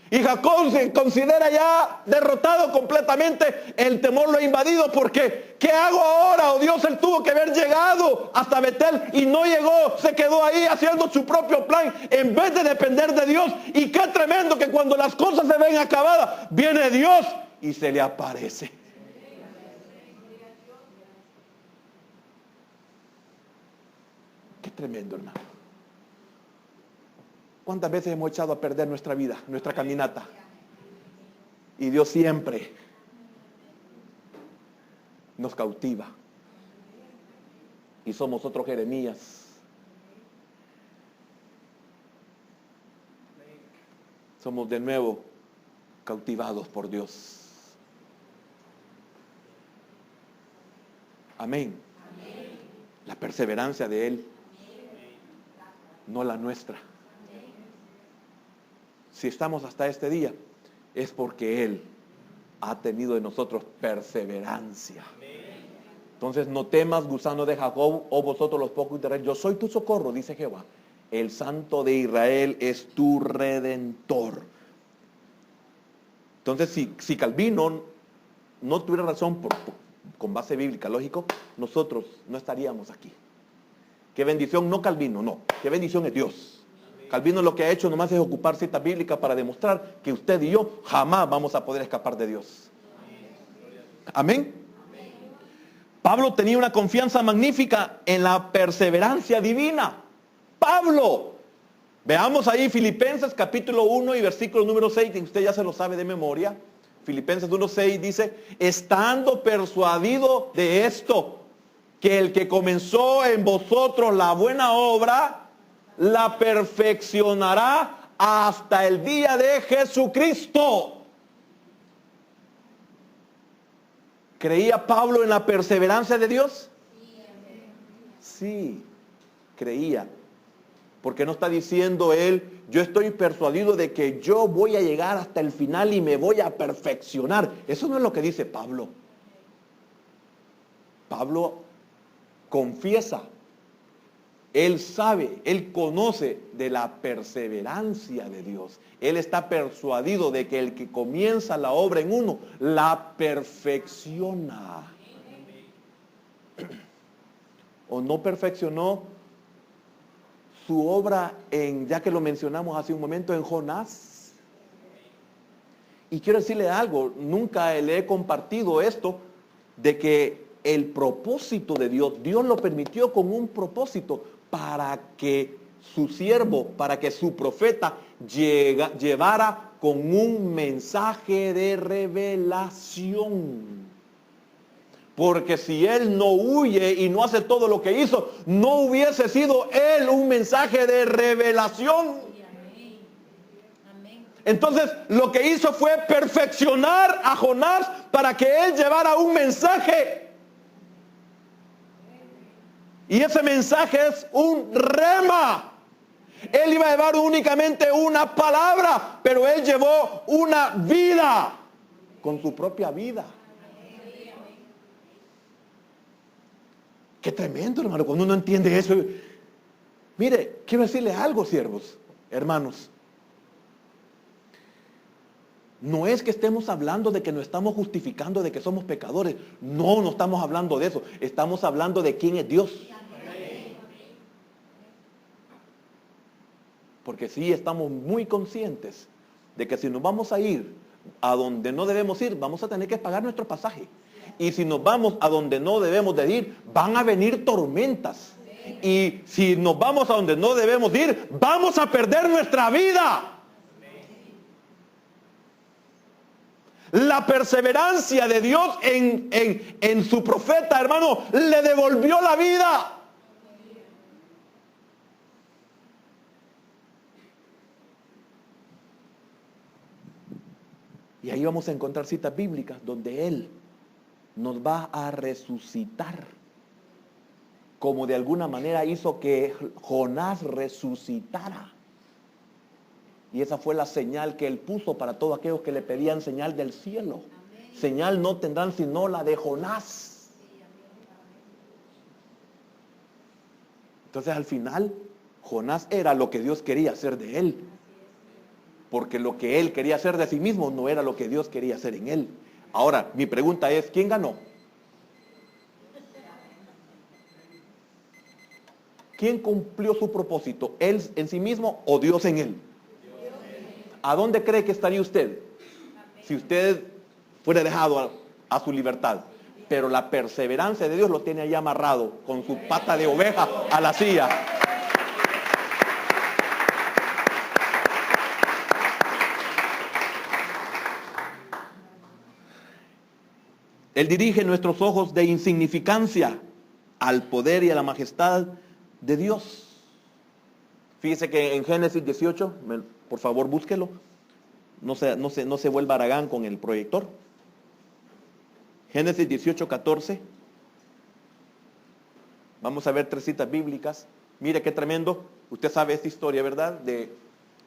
Y Jacob se considera ya derrotado completamente. El temor lo ha invadido porque ¿qué hago ahora? Oh Dios, él tuvo que haber llegado hasta Betel y no llegó. Se quedó ahí haciendo su propio plan en vez de depender de Dios. Y qué tremendo que cuando las cosas se ven acabadas, viene Dios y se le aparece. Qué tremendo, hermano. ¿Cuántas veces hemos echado a perder nuestra vida, nuestra caminata? Y Dios siempre nos cautiva. Y somos otros Jeremías. Somos de nuevo cautivados por Dios. Amén. La perseverancia de Él, no la nuestra. Si estamos hasta este día, es porque Él ha tenido de nosotros perseverancia. Entonces, no temas, gusano de Jacob, o vosotros los pocos de Israel. Yo soy tu socorro, dice Jehová. El Santo de Israel es tu Redentor. Entonces, si Calvino no tuviera razón con base bíblica, lógico, nosotros no estaríamos aquí. Qué bendición, no Calvino, no. Qué bendición es Dios. Calvino lo que ha hecho nomás es ocupar citas bíblicas para demostrar que usted y yo jamás vamos a poder escapar de Dios. Amén. Pablo tenía una confianza magnífica en la perseverancia divina. Pablo, veamos ahí Filipenses capítulo 1 y versículo número 6, que usted ya se lo sabe de memoria. Filipenses 1:6 dice, estando persuadido de esto, que el que comenzó en vosotros la buena obra, la perfeccionará hasta el día de Jesucristo. ¿Creía Pablo en la perseverancia de Dios? Sí, creía. Porque no está diciendo él, yo estoy persuadido de que yo voy a llegar hasta el final y me voy a perfeccionar. Eso no es lo que dice Pablo. Pablo confiesa, él sabe, él conoce de la perseverancia de Dios. Él está persuadido de que el que comienza la obra en uno, la perfecciona. ¿O no perfeccionó su obra ya que lo mencionamos hace un momento, en Jonás? Y quiero decirle algo, nunca le he compartido esto, de que el propósito de Dios lo permitió con un propósito, para que su siervo, para que su profeta llevara con un mensaje de revelación. Porque si él no huye y no hace todo lo que hizo, no hubiese sido él un mensaje de revelación. Entonces, lo que hizo fue perfeccionar a Jonás para que él llevara un mensaje. Y ese mensaje es un rema. Él iba a llevar únicamente una palabra, pero él llevó una vida con su propia vida. Qué tremendo, hermano, cuando uno entiende eso. Mire, quiero decirle algo, siervos, hermanos. No es que estemos hablando de que nos estamos justificando de que somos pecadores. No, no estamos hablando de eso. Estamos hablando de quién es Dios. Porque sí estamos muy conscientes de que si nos vamos a ir a donde no debemos ir, vamos a tener que pagar nuestro pasaje. Y si nos vamos a donde no debemos de ir, van a venir tormentas. Y si nos vamos a donde no debemos ir, vamos a perder nuestra vida. La perseverancia de Dios en su profeta, hermano, le devolvió la vida. Y ahí vamos a encontrar citas bíblicas donde Él nos va a resucitar, como de alguna manera hizo que Jonás resucitara. Y esa fue la señal que Él puso para todos aquellos que le pedían señal del cielo. Señal no tendrán sino la de Jonás. Entonces al final, Jonás era lo que Dios quería hacer de él. Porque lo que él quería hacer de sí mismo no era lo que Dios quería hacer en él. Ahora, mi pregunta es, ¿quién ganó? ¿Quién cumplió su propósito? ¿Él en sí mismo o Dios en él? ¿A dónde cree que estaría usted si usted fuera dejado a su libertad? Pero la perseverancia de Dios lo tiene ahí amarrado con su pata de oveja a la silla. Él dirige nuestros ojos de insignificancia al poder y a la majestad de Dios. Fíjese que en Génesis 18, por favor búsquelo, no se vuelva Aragán con el proyector. Génesis 18:14. Vamos a ver 3 citas bíblicas. Mire qué tremendo. Usted sabe esta historia, ¿verdad? De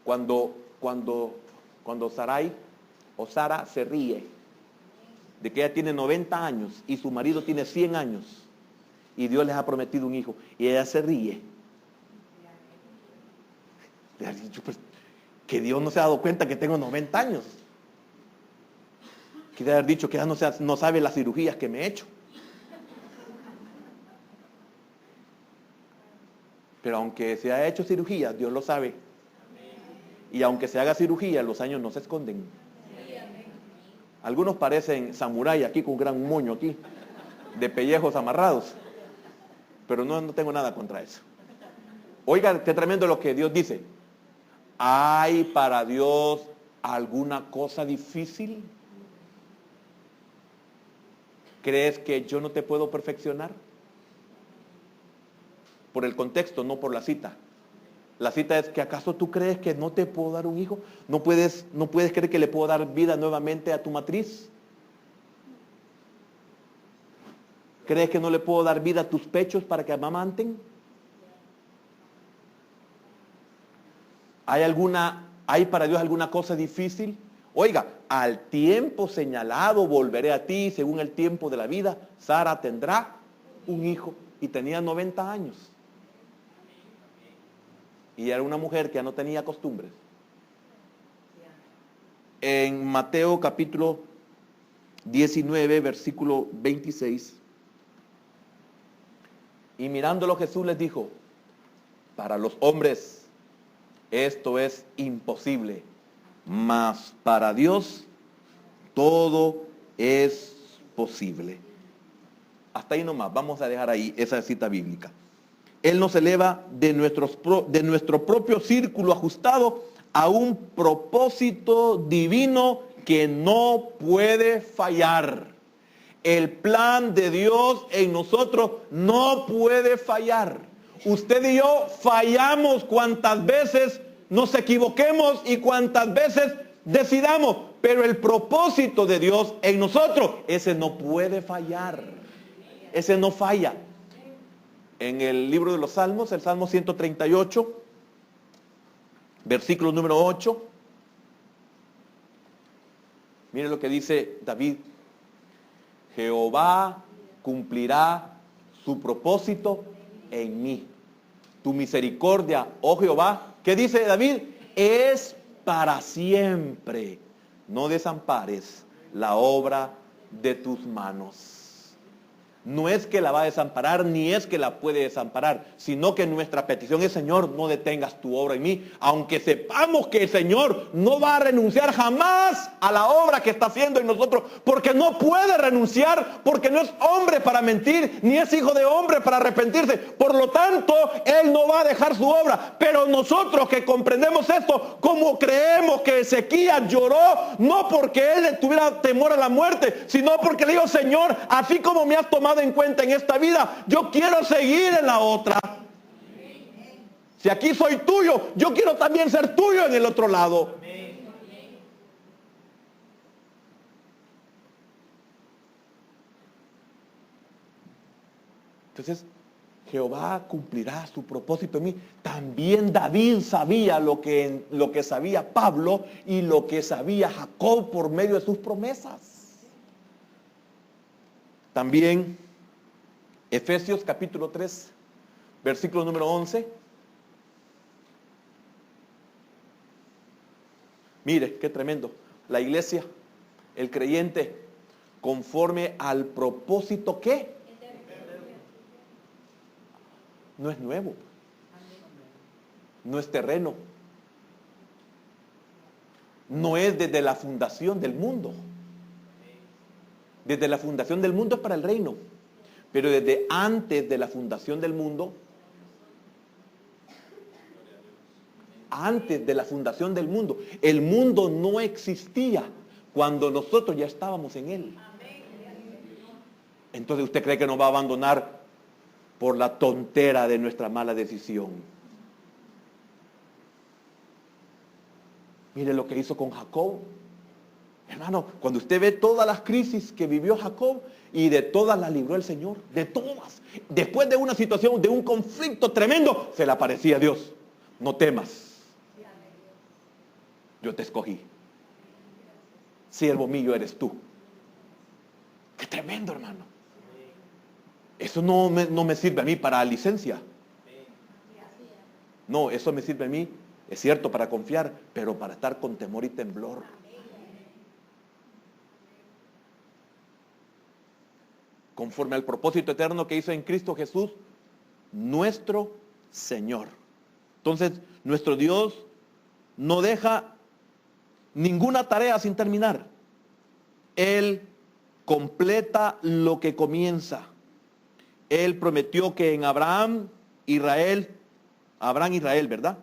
cuando Sarai o Sara se ríe. De que ella tiene 90 años y su marido tiene 100 años. Y Dios les ha prometido un hijo. Y ella se ríe. Le ha dicho, pues, que Dios no se ha dado cuenta que tengo 90 años. Quiere haber dicho que ella no sabe las cirugías que me he hecho. Pero aunque se haya hecho cirugía, Dios lo sabe. Y aunque se haga cirugía, los años no se esconden. Algunos parecen samurái aquí con un gran moño aquí, de pellejos amarrados. Pero no tengo nada contra eso. Oiga, qué tremendo lo que Dios dice. ¿Hay para Dios alguna cosa difícil? ¿Crees que yo no te puedo perfeccionar? Por el contexto, no por la cita. La cita es que ¿acaso tú crees que no te puedo dar un hijo? ¿No puedes creer que le puedo dar vida nuevamente a tu matriz? ¿Crees que no le puedo dar vida a tus pechos para que amamanten? ¿Hay para Dios alguna cosa difícil? Oiga, al tiempo señalado volveré a ti, según el tiempo de la vida. Sara tendrá un hijo y tenía 90 años. Y era una mujer que ya no tenía costumbres. En Mateo capítulo 19, versículo 26. Y mirándolo Jesús les dijo, para los hombres esto es imposible, mas para Dios todo es posible. Hasta ahí nomás, vamos a dejar ahí esa cita bíblica. Él nos eleva de nuestro propio círculo ajustado a un propósito divino que no puede fallar. El plan de Dios en nosotros no puede fallar. Usted y yo fallamos cuantas veces nos equivoquemos y cuantas veces decidamos, pero el propósito de Dios en nosotros, ese no puede fallar. Ese no falla. En el libro de los Salmos, el Salmo 138, versículo número 8. Mire lo que dice David. Jehová cumplirá su propósito en mí. Tu misericordia, oh Jehová, ¿qué dice David? Es para siempre. No desampares la obra de tus manos. No es que la va a desamparar, ni es que la puede desamparar, sino que nuestra petición es, Señor, no detengas tu obra en mí, aunque sepamos que el Señor no va a renunciar jamás a la obra que está haciendo en nosotros, porque no puede renunciar, porque no es hombre para mentir, ni es hijo de hombre para arrepentirse. Por lo tanto, Él no va a dejar su obra. Pero nosotros que comprendemos esto, como creemos que Ezequías lloró, no porque él tuviera temor a la muerte, sino porque le dijo, Señor, así como me has tomado en cuenta en esta vida, yo quiero seguir en la otra. Si aquí soy tuyo, yo quiero también ser tuyo en el otro lado. Entonces, Jehová cumplirá su propósito en mí. También David sabía lo que sabía Pablo y lo que sabía Jacob por medio de sus promesas. También Efesios capítulo 3, versículo número 11. Mire, qué tremendo. La iglesia, el creyente, conforme al propósito que no es nuevo, no es terreno, no es desde la fundación del mundo. Desde la fundación del mundo es para el reino, pero desde antes de la fundación del mundo, el mundo no existía cuando nosotros ya estábamos en él. Entonces, ¿usted cree que nos va a abandonar por la tontera de nuestra mala decisión? Mire lo que hizo con Jacob. Hermano, cuando usted ve todas las crisis que vivió Jacob, y de todas las libró el Señor, de todas. Después de una situación, de un conflicto tremendo, se le aparecía a Dios. No temas, yo te escogí. Siervo mío eres tú. Qué tremendo, hermano. Eso no me sirve a mí para licencia. No, eso me sirve a mí, es cierto, para confiar, pero para estar con temor y temblor. Conforme al propósito eterno que hizo en Cristo Jesús, nuestro Señor. Entonces, nuestro Dios no deja ninguna tarea sin terminar. Él completa lo que comienza. Él prometió que en Abraham, Israel, ¿verdad?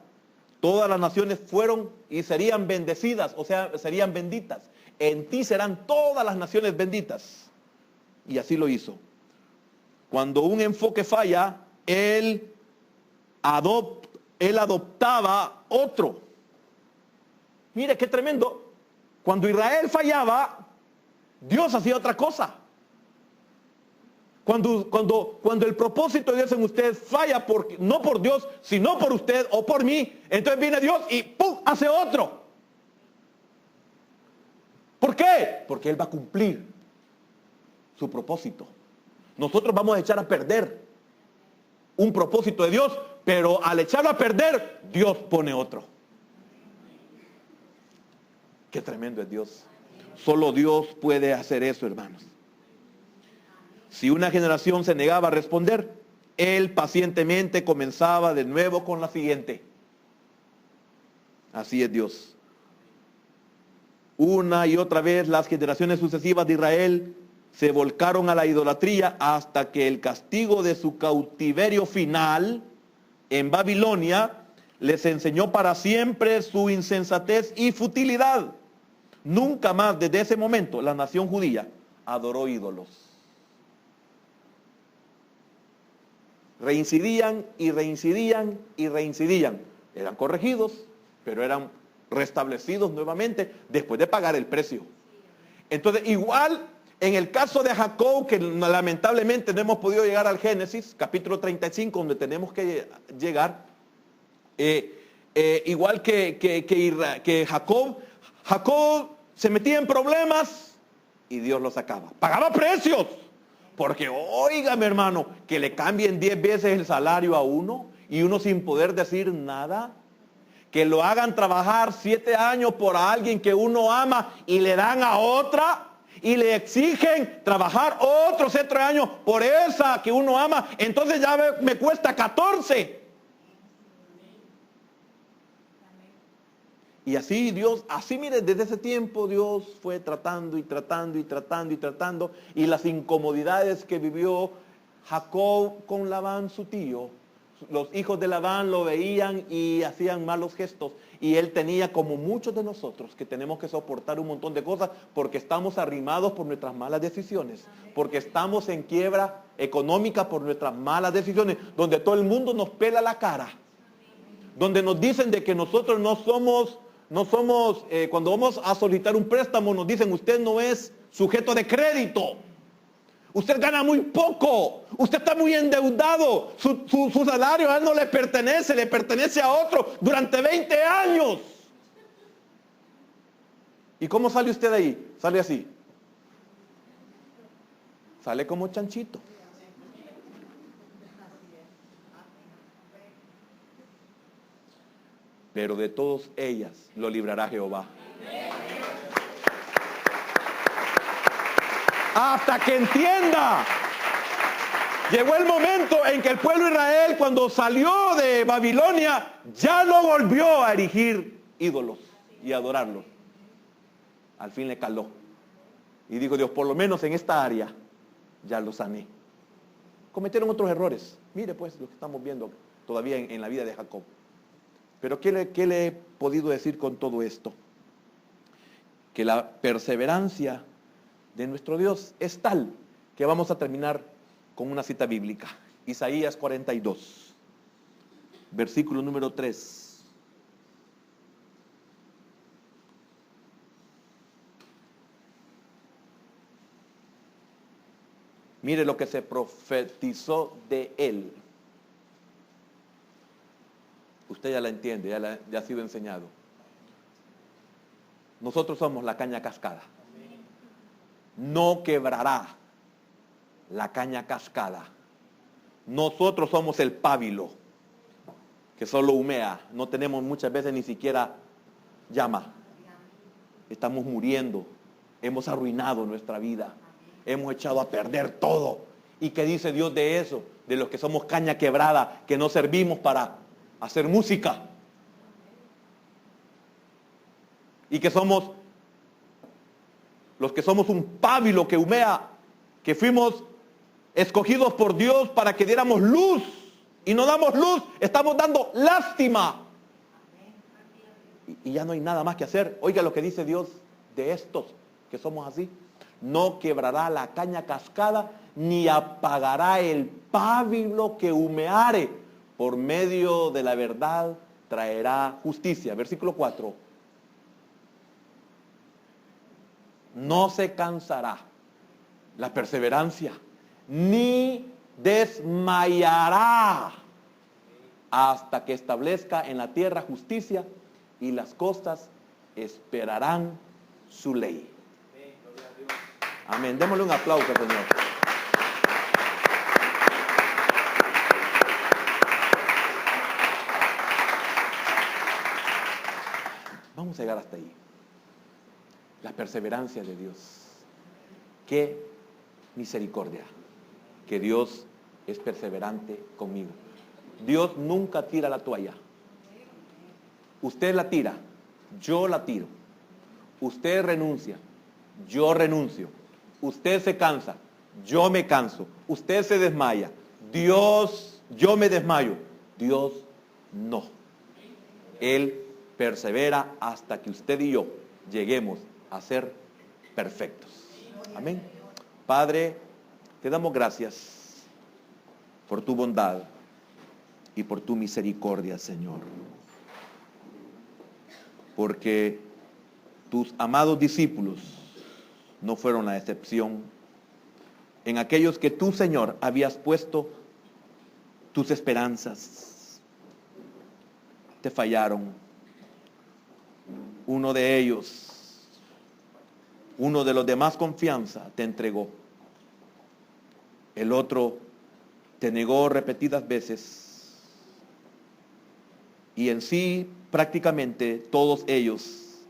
Todas las naciones fueron y serían bendecidas, o sea, serían benditas. En ti serán todas las naciones benditas. Y así lo hizo. Cuando un enfoque falla, él adoptaba otro. Mire qué tremendo. Cuando Israel fallaba, Dios hacía otra cosa. Cuando el propósito de Dios en usted falla, no por Dios, sino por usted o por mí, entonces viene Dios y ¡pum!, hace otro. ¿Por qué? Porque Él va a cumplir su propósito. Nosotros vamos a echar a perder un propósito de Dios, pero al echarlo a perder, Dios pone otro. Qué tremendo es Dios. Solo Dios puede hacer eso, hermanos. Si una generación se negaba a responder, Él pacientemente comenzaba de nuevo con la siguiente. Así es Dios. Una y otra vez las generaciones sucesivas de Israel se volcaron a la idolatría hasta que el castigo de su cautiverio final en Babilonia les enseñó para siempre su insensatez y futilidad. Nunca más desde ese momento la nación judía adoró ídolos. Reincidían y reincidían y reincidían. Eran corregidos, pero eran restablecidos nuevamente después de pagar el precio. Entonces, igual en el caso de Jacob, que lamentablemente no hemos podido llegar al Génesis, capítulo 35, donde tenemos que llegar, igual que Jacob se metía en problemas y Dios lo sacaba. Pagaba precios, porque óigame, hermano, que le cambien 10 veces el salario a uno y uno sin poder decir nada. Que lo hagan trabajar 7 años por alguien que uno ama y le dan a otra. Y le exigen trabajar otros 7 años por esa que uno ama. Entonces ya me cuesta 14. Y así Dios, mire, desde ese tiempo Dios fue tratando y tratando y tratando y tratando. Y las incomodidades que vivió Jacob con Labán, su tío. Los hijos de Labán lo veían y hacían malos gestos. Y él tenía, como muchos de nosotros, que tenemos que soportar un montón de cosas porque estamos arrimados por nuestras malas decisiones. Porque estamos en quiebra económica por nuestras malas decisiones. Donde todo el mundo nos pela la cara. Donde nos dicen de que nosotros no somos, cuando vamos a solicitar un préstamo nos dicen usted no es sujeto de crédito. Usted gana muy poco, usted está muy endeudado, su salario a él no le pertenece a otro durante 20 años. ¿Y cómo sale usted de ahí? Sale así. Sale como chanchito. Pero de todas ellas lo librará Jehová. Hasta que entienda. Llegó el momento en que el pueblo de Israel, cuando salió de Babilonia, ya no volvió a erigir ídolos y adorarlos. Al fin le caló. Y dijo Dios, por lo menos en esta área, ya lo sané. Cometieron otros errores. Mire pues lo que estamos viendo todavía en la vida de Jacob. Pero ¿qué le he podido decir con todo esto? Que la perseverancia de nuestro Dios es tal que vamos a terminar con una cita bíblica. Isaías 42, versículo número 3. Mire lo que se profetizó de él. Usted ya la entiende, ya ha sido enseñado. Nosotros somos la caña cascada. No quebrará la caña cascada. Nosotros somos el pábilo que solo humea. No tenemos muchas veces ni siquiera llama. Estamos muriendo. Hemos arruinado nuestra vida. Hemos echado a perder todo. ¿Y qué dice Dios de eso? De los que somos caña quebrada, que no servimos para hacer música. Y que somos los que somos un pábilo que humea, que fuimos escogidos por Dios para que diéramos luz. Y no damos luz, estamos dando lástima. Y ya no hay nada más que hacer. Oiga lo que dice Dios de estos que somos así. No quebrará la caña cascada, ni apagará el pábilo que humeare. Por medio de la verdad traerá justicia. Versículo 4. No se cansará la perseverancia, ni desmayará hasta que establezca en la tierra justicia, y las costas esperarán su ley. Amén. Démosle un aplauso, Señor. Vamos a llegar hasta ahí. La perseverancia de Dios. Qué misericordia. Que Dios es perseverante conmigo. Dios nunca tira la toalla. Usted la tira, yo la tiro. Usted renuncia, yo renuncio. Usted se cansa, yo me canso. Usted se desmaya. Dios, yo me desmayo. Dios no. Él persevera hasta que usted y yo lleguemos a ser perfectos. Amén. Padre, te damos gracias por tu bondad y por tu misericordia, Señor. Porque tus amados discípulos no fueron la excepción. En aquellos que tú, Señor, habías puesto tus esperanzas, te fallaron. Uno de ellos, uno de los de más confianza, te entregó. El otro te negó repetidas veces. Y en sí, prácticamente todos ellos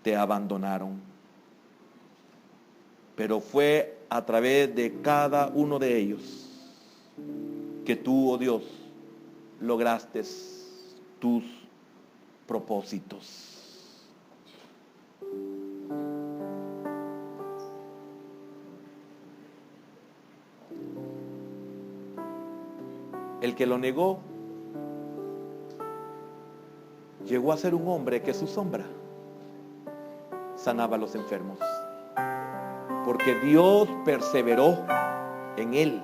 te abandonaron. Pero fue a través de cada uno de ellos que tú, oh Dios, lograste tus propósitos. El que lo negó llegó a ser un hombre que su sombra sanaba a los enfermos. Porque Dios perseveró en él.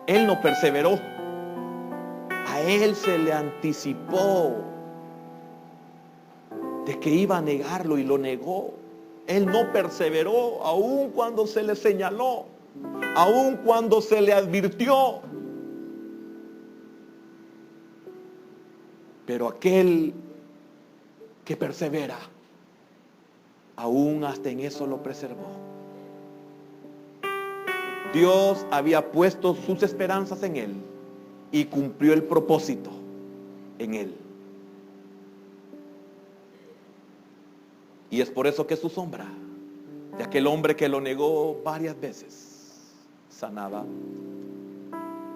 Él no perseveró. A él se le anticipó de que iba a negarlo y lo negó. Él no perseveró aun cuando se le señaló, aun cuando se le advirtió. Pero aquel que persevera, aún hasta en eso lo preservó. Dios había puesto sus esperanzas en él y cumplió el propósito en él. Y es por eso que su sombra, de aquel hombre que lo negó varias veces, sanaba.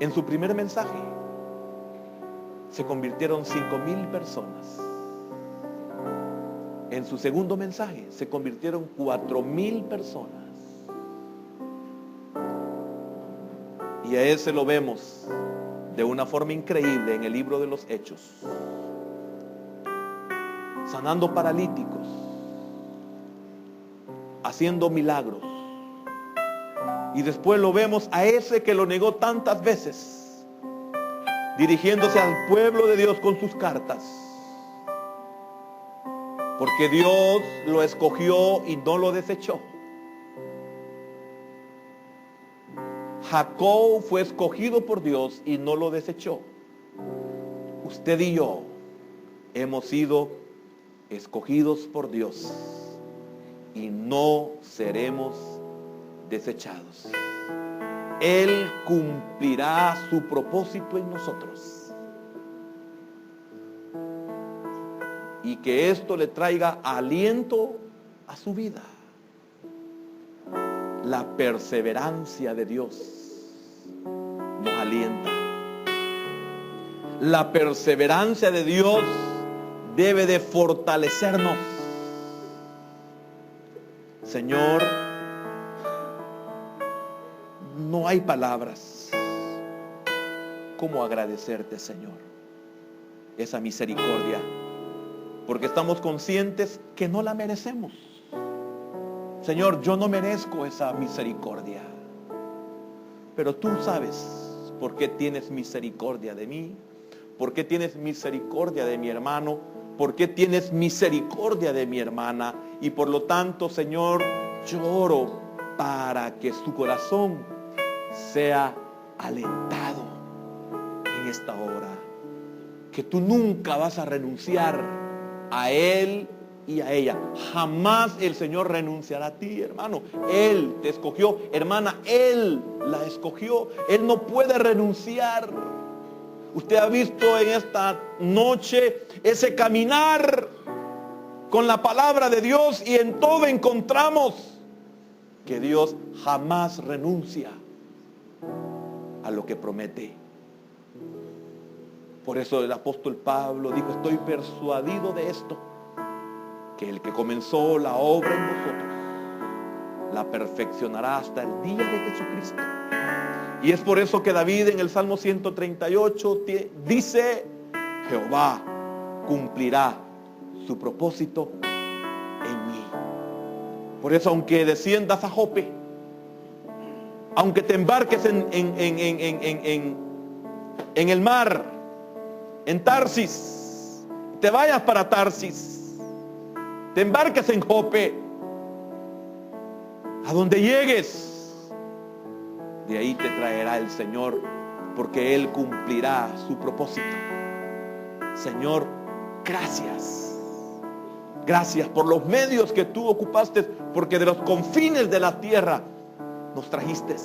En su primer mensaje se convirtieron 5,000 personas. En su segundo mensaje se convirtieron 4,000 personas. Y a ese lo vemos de una forma increíble en el libro de los Hechos, sanando paralíticos, haciendo milagros. Y después lo vemos a ese que lo negó tantas veces, dirigiéndose al pueblo de Dios con sus cartas. Porque Dios lo escogió y no lo desechó. Jacob fue escogido por Dios y no lo desechó. Usted y yo hemos sido escogidos por Dios y no seremos desechados. Él cumplirá su propósito en nosotros. Y que esto le traiga aliento a su vida. La perseverancia de Dios nos alienta. La perseverancia de Dios debe de fortalecernos. Señor, no hay palabras como agradecerte, Señor, esa misericordia, porque estamos conscientes que no la merecemos. Señor, yo no merezco esa misericordia, pero tú sabes por qué tienes misericordia de mí, por qué tienes misericordia de mi hermano, por qué tienes misericordia de mi hermana, y por lo tanto, Señor, yo oro para que su corazón sea alentado en esta hora, que tú nunca vas a renunciar a él y a ella. Jamás el Señor renunciará a ti, hermano. Él te escogió, hermana, Él la escogió. Él no puede renunciar. Usted ha visto en esta noche ese caminar con la palabra de Dios, y en todo encontramos que Dios jamás renuncia a lo que promete. Por eso el apóstol Pablo dijo: estoy persuadido de esto, que el que comenzó la obra en vosotros la perfeccionará hasta el día de Jesucristo. Y es por eso que David en el Salmo 138 dice: Jehová cumplirá su propósito en mí. Por eso, aunque desciendas a Jope, aunque te embarques en el mar, en Tarsis, te vayas para Tarsis, te embarques en Jope, a donde llegues, de ahí te traerá el Señor, porque Él cumplirá su propósito. Señor, gracias. Gracias por los medios que tú ocupaste, porque de los confines de la tierra nos trajiste.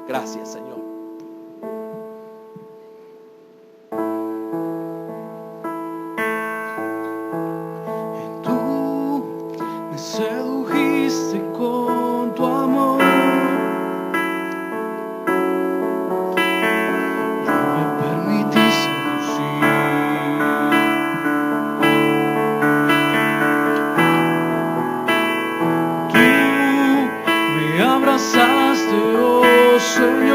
Gracias, Señor. Tú me sedujiste con tu amor. Yo me permití seducir. Tú me abrazaste, oh Señor.